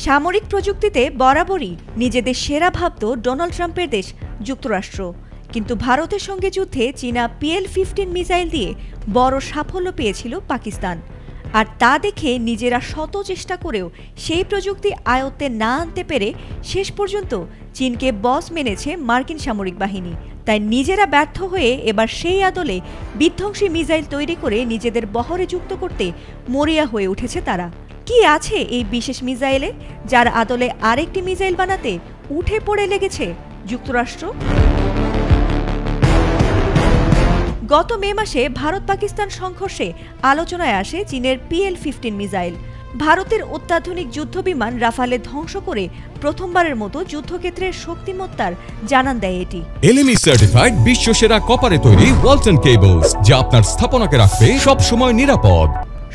সামরিক প্রযুক্তিতে বরাবরই নিজেদের সেরা ভাবত ডোনাল্ড ট্রাম্পের দেশ যুক্তরাষ্ট্র, কিন্তু ভারতের সঙ্গে যুদ্ধে চীনা PL-15 মিসাইল দিয়ে বড় সাফল্য পেয়েছিল পাকিস্তান। আর তা দেখে নিজেরা শত চেষ্টা করেও সেই প্রযুক্তি আয়ত্তে না আনতে পেরে শেষ পর্যন্ত চীনকে বস মেনেছে মার্কিন সামরিক বাহিনী। তাই নিজেরা ব্যর্থ হয়ে এবার সেই আদলে বিধ্বংসী মিসাইল তৈরি করে নিজেদের বহরে যুক্ত করতে মরিয়া হয়ে উঠেছে তারা। কি আছে এই বিশেষ মিসাইলে, যার আদলে আরেকটি মিসাইল বানাতে উঠে পড়ে লেগেছে যুক্তরাষ্ট্র? গত মে মাসে ভারত পাকিস্তান সংঘর্ষে আলোচনায় আসে চীনের PL-15 মিসাইল। ভারতের অত্যাধুনিক যুদ্ধবিমান রাফালে ধ্বংস করে প্রথমবারের মতো যুদ্ধক্ষেত্রের শক্তিমত্তার জানান দেয় এটি। LME সার্টিফাইড বিশ্বসেরা কপারে তৈরি ওয়ালটন কেবলস, যা আপনার স্থাপনাকে রাখবে সব সময় নিরাপদ।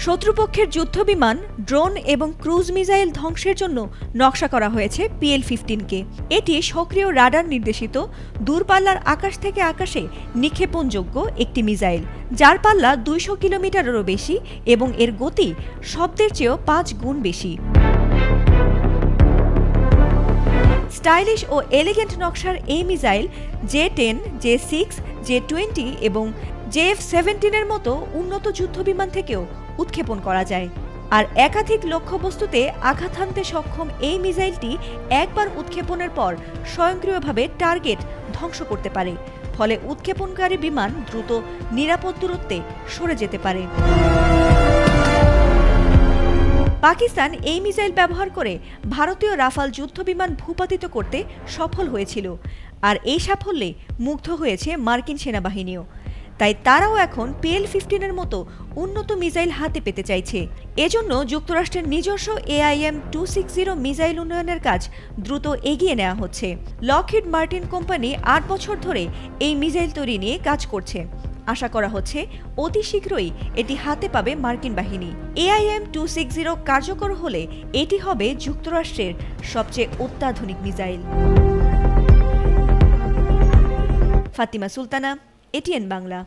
শত্রুপক্ষের যুদ্ধবিমান, ড্রোন এবং ক্রুজ মিসাইল ধ্বংসের জন্য নকশা করা হয়েছে PL-15কে। এটি সক্রিয় রাডার নির্দেশিত দূরপাল্লার আকাশ থেকে আকাশে নিক্ষেপণযোগ্য একটি মিসাইল, যার পাল্লা 200 কিলোমিটারেরও বেশি এবং এর গতি শব্দের চেয়েও 5 গুণ বেশি। স্টাইলিশ ও এলিগেন্ট নকশার এই মিসাইল J-10, J-6, J-20 এবং JF-17 এর মতো উন্নত যুদ্ধবিমান থেকেও উৎক্ষেপণ করা যায়। আর একাধিক লক্ষ্যবস্তুতে আঘাত হানতে সক্ষম এই মিসাইলটি একবার উৎক্ষেপণের পর স্বয়ংক্রিয়ভাবে টার্গেট ধ্বংস করতে পারে, ফলে উৎক্ষেপণকারী বিমান দ্রুত নিরাপদ দূরত্বে সরে যেতে পারে। পাকিস্তান এই মিসাইল ব্যবহার করে ভারতীয় রাফাল যুদ্ধবিমান ভূপাতিত করতে সফল হয়েছিল, আর এই সাফল্যে মুগ্ধ হয়েছে মার্কিন সেনাবাহিনীও। তাই তারাও এখন PL-15 মতো উন্নত মিসাইল হাতে পেতে চাইছে। এজন্য যুক্তরাষ্ট্রের নিজস্ব AIM-260 মিসাইল উন্নয়নের কাজ দ্রুত এগিয়ে নেওয়া হচ্ছে। লকহিড মার্টিন কোম্পানি 8 বছর ধরে এই মিসাইল তৈরি নিয়ে কাজ করছে। আশা করা হচ্ছে অতি শীঘ্রই এটি হাতে পাবে মার্কিন বাহিনী। AIM-260 কার্যকর হলে এটি হবে যুক্তরাষ্ট্রের সবচেয়ে অত্যাধুনিক মিসাইল। ফাতিমা সুলতানা, ATN বাংলা।